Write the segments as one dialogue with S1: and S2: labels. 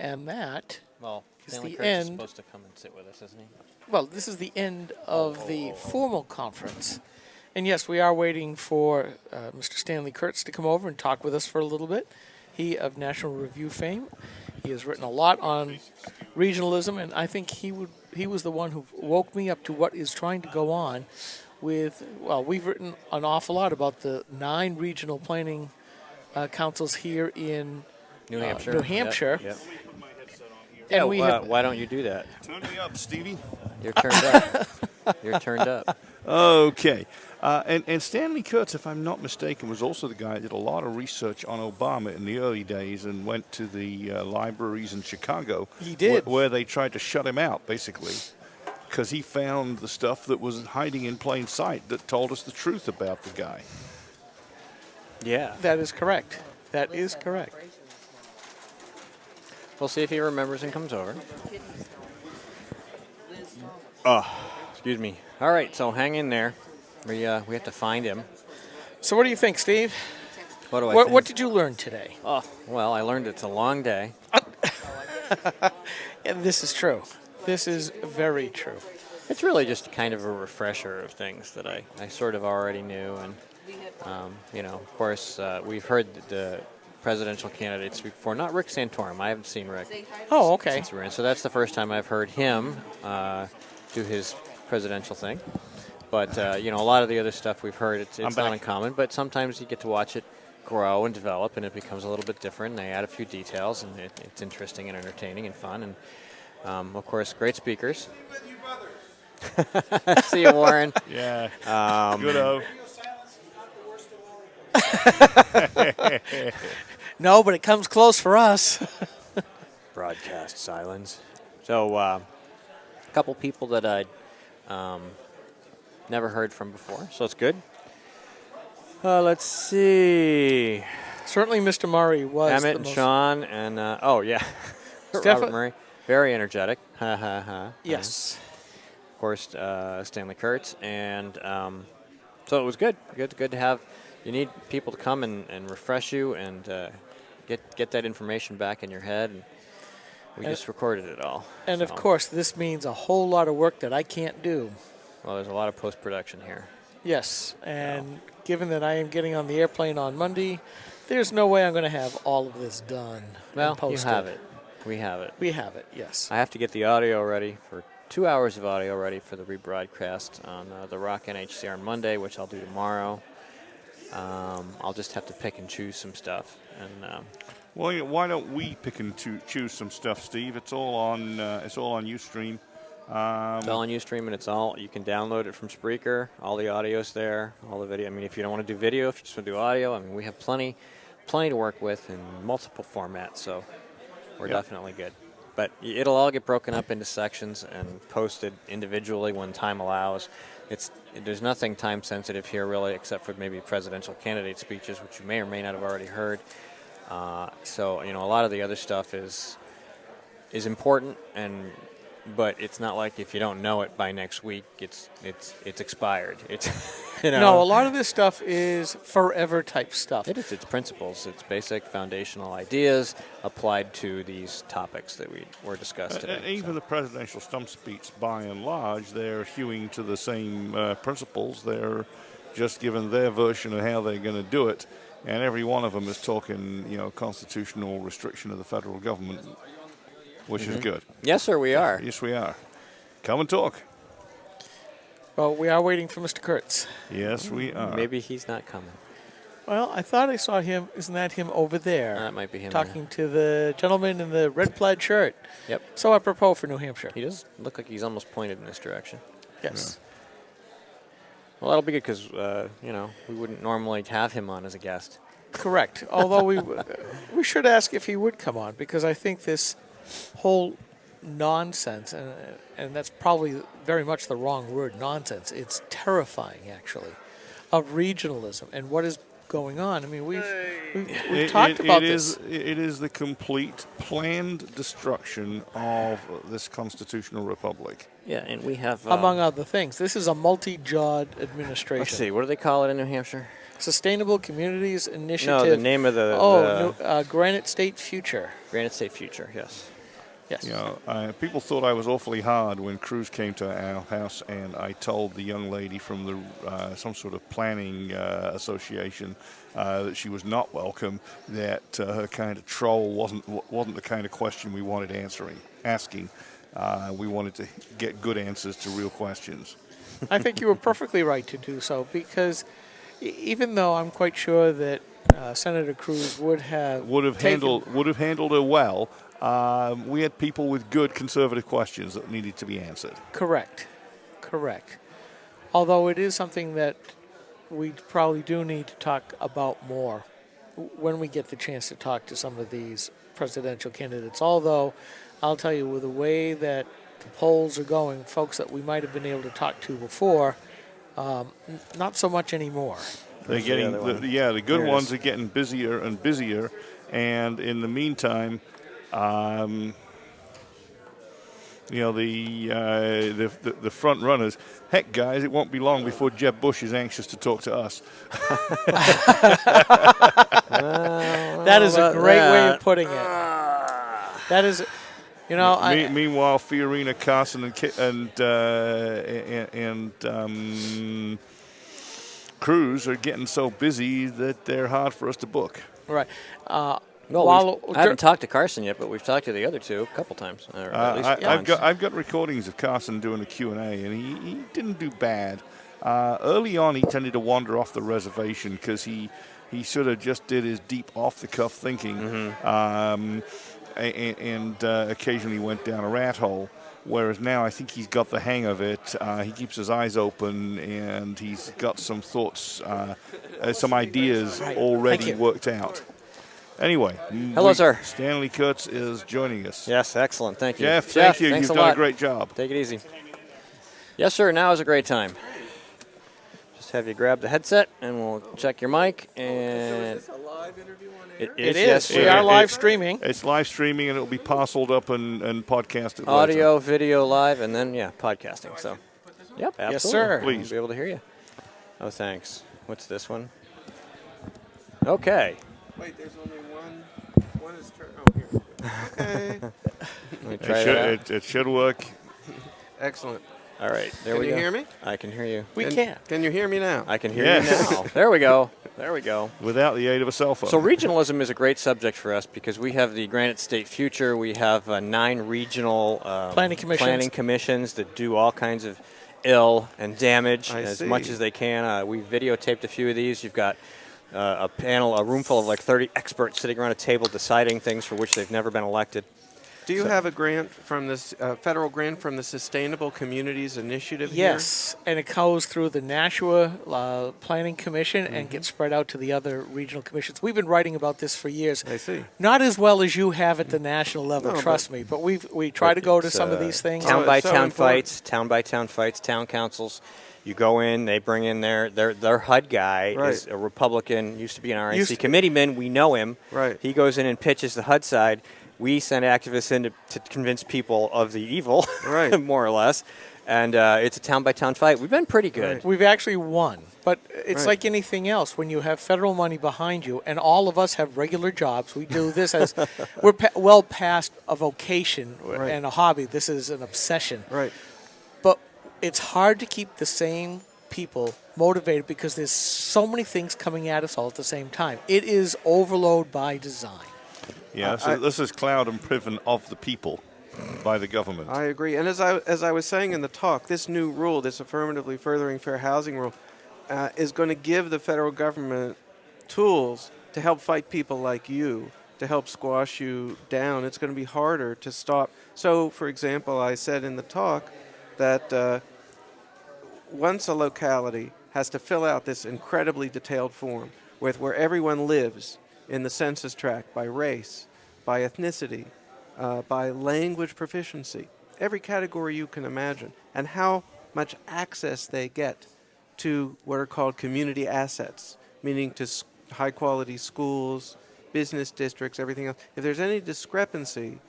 S1: And that
S2: Well,
S1: is
S2: Stanley
S1: the
S2: Kurtz is
S1: end.
S2: supposed to come and sit with us, isn't he?
S1: Well, this is the end of the formal conference. And yes, we are waiting for Mr. Stanley Kurtz to come over and talk with us for a little bit. He of National Review fame. He has written a lot on regionalism, and I think he was the one who woke me up to what is trying to go on with, well, we've written an awful lot about the 9 regional planning councils here in
S2: New Hampshire.
S1: New Hampshire.
S2: Yep.
S1: And we have,
S2: Why don't you do that?
S3: Turn me up, Stevie.
S2: You're turned up. You're turned up.
S3: Okay. And Stanley Kurtz, if I'm not mistaken, was also the guy that did a lot of research on Obama in the early days and went to the libraries in Chicago.
S1: He did.
S3: Where they tried to shut him out, basically, because he found the stuff that was hiding in plain sight that told us the truth about the guy.
S2: Yeah.
S1: that is correct. That is correct.
S2: We'll see if he remembers and comes over. Excuse me. All right, so hang in there. We have to find him.
S1: So what do you think, Steve?
S2: What do I think?
S1: What did you learn today?
S2: Oh, well, I learned it's a long day.
S1: And this is true. This is very true.
S2: It's really just kind of a refresher of things that I sort of already knew. And, of course, we've heard the presidential candidates speak before. Not Rick Santorum. I haven't seen Rick.
S1: Oh, okay.
S2: Since we ran. So that's the first time I've heard him do his presidential thing. But, a lot of the other stuff we've heard, it's not uncommon. But sometimes you get to watch it grow and develop, and it becomes a little bit different. And they add a few details, and it's interesting and entertaining and fun. And, of course, great speakers. See you, Warren.
S3: Yeah. Good-o.
S1: No, but it comes close for us.
S2: Broadcast silence. So, a couple people that I'd never heard from before, so it's good. Let's see.
S1: Certainly Mr. Murray was
S2: Emmett
S1: the
S2: and
S1: most...
S2: Sean and, Robert Murray. Very energetic. Ha, ha, ha.
S1: Yes.
S2: Of course, Stanley Kurtz. And so it was good. Good to have. You need people to come and refresh you and get that information back in your head. And we just recorded it all.
S1: And,
S2: so.
S1: of course, this means a whole lot of work that I can't do.
S2: Well, there's a lot of post-production here.
S1: Yes, and given that I am getting on the airplane on Monday, there's no way I'm going to have all of this done.
S2: Well,
S1: and posted.
S2: you have it. We have it.
S1: We have it, yes.
S2: I have to get the audio ready for 2 hours of audio ready for the rebroadcast on the Rock NHC on Monday, which I'll do tomorrow. I'll just have to pick and choose some stuff. And
S3: Well, why don't we pick and choose some stuff, Steve? It's all on Ustream.
S2: It's all on Ustream, and it's all, you can download it from Spreaker. All the audio's there, all the video. I mean, if you don't want to do video, if you just want to do audio, I mean, we have plenty to work with in multiple formats, so we're definitely good. But it'll all get broken up into sections and posted individually when time allows. There's nothing time sensitive here really, except for maybe presidential candidate speeches, which you may or may not have already heard. So a lot of the other stuff is important, but it's not like if you don't know it by next week, it's expired. It's
S1: No, a lot of this stuff is forever type stuff.
S2: It is. It's principles. It's basic foundational ideas applied to these topics that were discussed today.
S3: Even the presidential stump speech, by and large, they're hewing to the same principles. They're just given their version of how they're going to do it, and every one of them is talking, constitutional restriction of the federal government, which is good.
S2: Yes, sir, we are.
S3: Yes, we are. Come and talk.
S1: Well, we are waiting for Mr. Kurtz.
S3: Yes, we are.
S2: Maybe he's not coming.
S1: Well, I thought I saw him. Isn't that him over there?
S2: That might be him.
S1: Talking to the gentleman in the red plaid shirt.
S2: Yep.
S1: So apropos for New Hampshire.
S2: He does look like he's almost pointed in this direction.
S1: Yes.
S2: Well, that'll be good because, we wouldn't normally have him on as a guest.
S1: Correct. Although we should ask if he would come on, because I think this whole nonsense, and that's probably very much the wrong word, nonsense. It's terrifying, actually, of regionalism and what is going on. I mean, we've talked about this.
S3: It is the complete planned destruction of this constitutional republic.
S2: Yeah, and we have...
S1: among other things. This is a multi-jawed administration.
S2: Let's see, what do they call it in New Hampshire?
S1: Sustainable Communities Initiative.
S2: No, the name of the
S1: Granite State Future.
S2: Granite State Future. Yes.
S1: Yes.
S3: You know, people thought I was awfully hard when Cruz came to our house, and I told the young lady from the some sort of planning association that she was not welcome. That her kind of troll wasn't the kind of question we wanted asking. We wanted to get good answers to real questions.
S1: I think you were perfectly right to do so, because even though I'm quite sure that Senator Cruz would have
S3: handled her well, we had people with good conservative questions that needed to be answered.
S1: Correct. Although it is something that we probably do need to talk about more when we get the chance to talk to some of these presidential candidates. Although, I'll tell you, with the way that the polls are going, folks that we might have been able to talk to before, not so much anymore.
S3: They're getting, the good ones are getting busier and busier, and in the meantime, the front runners. Heck, guys, it won't be long before Jeb Bush is anxious to talk to us.
S1: That is a great way of putting it. That is,
S3: meanwhile, Fiorina, Carson, and Cruz are getting so busy that they're hard for us to book.
S1: Right.
S2: Well, I haven't talked to Carson yet, but we've talked to the other two a couple times. Or at least
S3: I've got recordings of Carson doing a Q&A, and he didn't do bad. Early on, he tended to wander off the reservation because he sort of just did his deep off-the-cuff thinking, and occasionally went down a rat hole. Whereas now I think he's got the hang of it. He keeps his eyes open, and he's got some thoughts, some ideas already worked out. Anyway,
S2: hello, sir.
S3: Stanley Kurtz is joining us.
S2: Yes, excellent. Thank you.
S3: Jeff, thank you. You've done a great job.
S2: Take it easy. Yes, sir. Now is a great time. Just have you grab the headset, and we'll check your mic. And
S4: is this a live interview on air?
S1: It is.
S2: Yes,
S1: We are live streaming.
S3: It's live streaming, and it'll be parceled up and podcasted.
S2: Audio,
S3: later.
S2: Video, live, and then podcasting. So, yep, absolutely.
S1: Yes, sir.
S3: Please.
S2: We'll be able to hear you. Oh, thanks. What's this one? Okay.
S4: Wait, there's only one. One is turned. Oh, here. Okay.
S2: Let me try that out.
S3: It should work.
S4: Excellent.
S2: All right, there we go.
S4: Can you hear me?
S2: I can hear you.
S1: We can.
S4: Can you hear me now?
S2: I can hear
S3: Yes.
S2: you now. There we go.
S3: Without the aid of a cell phone.
S2: So regionalism is a great subject for us because we have the Granite State Future. We have 9 regional
S1: planning
S2: commissions that do all kinds of ill and damage
S4: I
S2: as
S4: see.
S2: much as they can. We videotaped a few of these. You've got a room full of like 30 experts sitting around a table deciding things for which they've never been elected.
S4: Do you have a grant from this federal grant from the Sustainable Communities Initiative?
S1: Yes, and it goes through the Nashua Planning Commission and gets spread out to the other regional commissions. We've been writing about this for years.
S4: I see.
S1: Not as well as you have at the national level,
S4: No,
S1: trust me. But we try to go to
S2: It's,
S1: some of these things.
S2: Town
S4: it's
S2: by
S4: so
S2: town
S4: important.
S2: fights, town councils. You go in, they bring in their HUD guy,
S4: Right.
S2: is a Republican, used to be an RNC
S1: Used to-
S2: committeeman. We know him.
S4: Right.
S2: He goes in and pitches the HUD side. We send activists in to convince people of the evil,
S4: Right.
S2: more or less. And it's a town by town fight. We've been pretty good.
S4: Right.
S1: We've actually won. But it's
S4: Right.
S1: like anything else. When you have federal money behind you, and all of us have regular jobs, we do this as we're well past a vocation
S4: Right.
S1: and a hobby. This is an obsession.
S4: Right.
S1: But it's hard to keep the same people motivated because there's so many things coming at us all at the same time. It is overload by design.
S3: Yeah, so this is cloud and priven of the people by the government.
S4: I agree. And as I was saying in the talk, this new rule, this affirmatively furthering fair housing rule, is going to give the federal government tools to help fight people like you, to help squash you down. It's going to be harder to stop. So, for example, I said in the talk that once a locality has to fill out this incredibly detailed form with where everyone lives in the census tract by race, by ethnicity, by language proficiency, every category you can imagine, and how much access they get to what are called community assets, meaning to high-quality schools, business districts, everything else. If there's any discrepancy,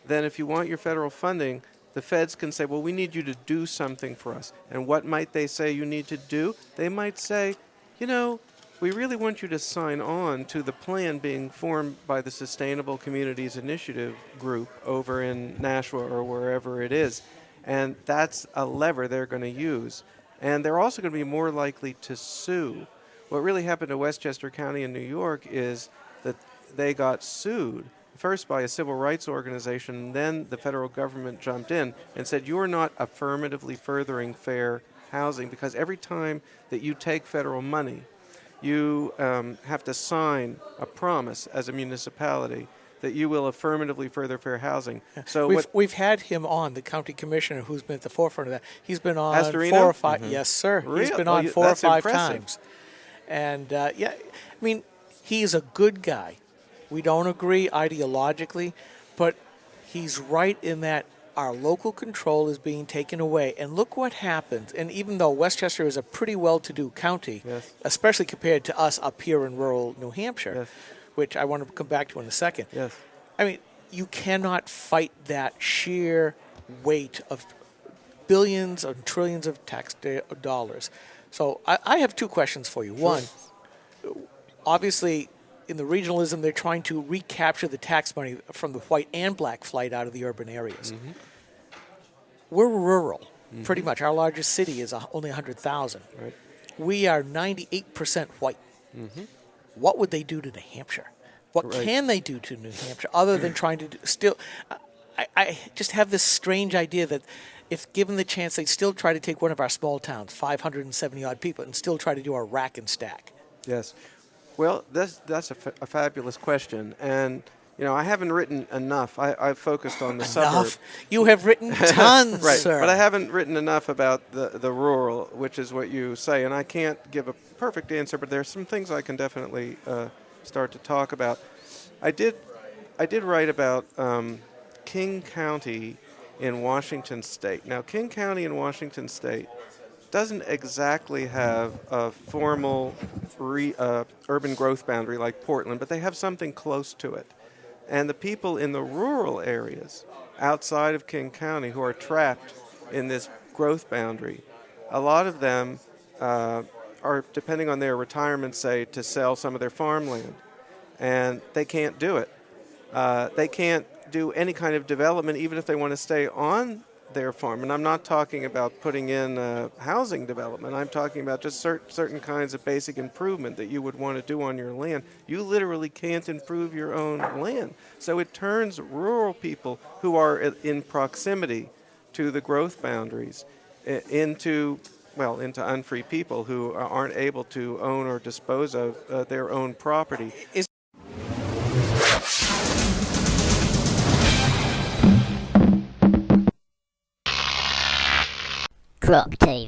S4: then if you want your federal funding, the feds can say, well, we need you to do something for us. And what might they say you need to do? They might say, we really want you to sign on to the plan being formed by the Sustainable Communities Initiative group over in Nashua or wherever it is. And that's a lever they're going to use. And they're also going to be more likely to sue. What really happened to Westchester County in New York is that they got sued, first by a civil rights organization, then the federal government jumped in and said, you're not affirmatively furthering fair housing, because every time that you take federal money, you have to sign a promise as a municipality that you will affirmatively further fair housing. So
S1: we've had him on, the county commissioner, who's been at the forefront of that. He's been on
S4: Astorino?
S1: 4 or 5. Yes, sir. He's
S4: Really?
S1: been
S4: Well,
S1: on 4 or
S4: that's
S1: 5
S4: impressive.
S1: times. And yeah, I mean, he's a good guy. We don't agree ideologically, but he's right in that our local control is being taken away. And look what happens. And even though Westchester is a pretty well-to-do county,
S4: Yes.
S1: especially compared to us up here in rural New Hampshire,
S4: Yes.
S1: which I want to come back to in a second.
S4: Yes.
S1: I mean, you cannot fight that sheer weight of billions and trillions of tax dollars. So I have 2 questions for you. One, obviously, in the regionalism, they're trying to recapture the tax money from the white and black flight out of the urban areas.
S4: Mm-hmm.
S1: We're rural, pretty much. Our largest city is only 100,000.
S4: Right.
S1: We are 98% white. What would they do to New Hampshire? What
S4: Right.
S1: can they do to New Hampshire other than trying to still? I just have this strange idea that if given the chance, they'd still try to take one of our small towns, 570 odd people, and still try to do a rack and stack.
S4: Yes. Well, that's a fabulous question. And, you know, I haven't written enough. I've focused on the suburb.
S1: Enough? You have written tons,
S4: Right,
S1: sir.
S4: but I haven't written enough about the rural, which is what you say, and I can't give a perfect answer, but there's some things I can definitely start to talk about. I did write about King County in Washington State. Now, King County in Washington State doesn't exactly have a formal urban growth boundary like Portland, but they have something close to it. And the people in the rural areas outside of King County who are trapped in this growth boundary, a lot of them are depending on their retirement, say, to sell some of their farmland. And they can't do it. They can't do any kind of development, even if they want to stay on their farm. And I'm not talking about putting in housing development. I'm talking about just certain kinds of basic improvement that you would want to do on your land. You literally can't improve your own land. So it turns rural people who are in proximity to the growth boundaries into unfree people who aren't able to own or dispose of their own property.
S5: Crop tape.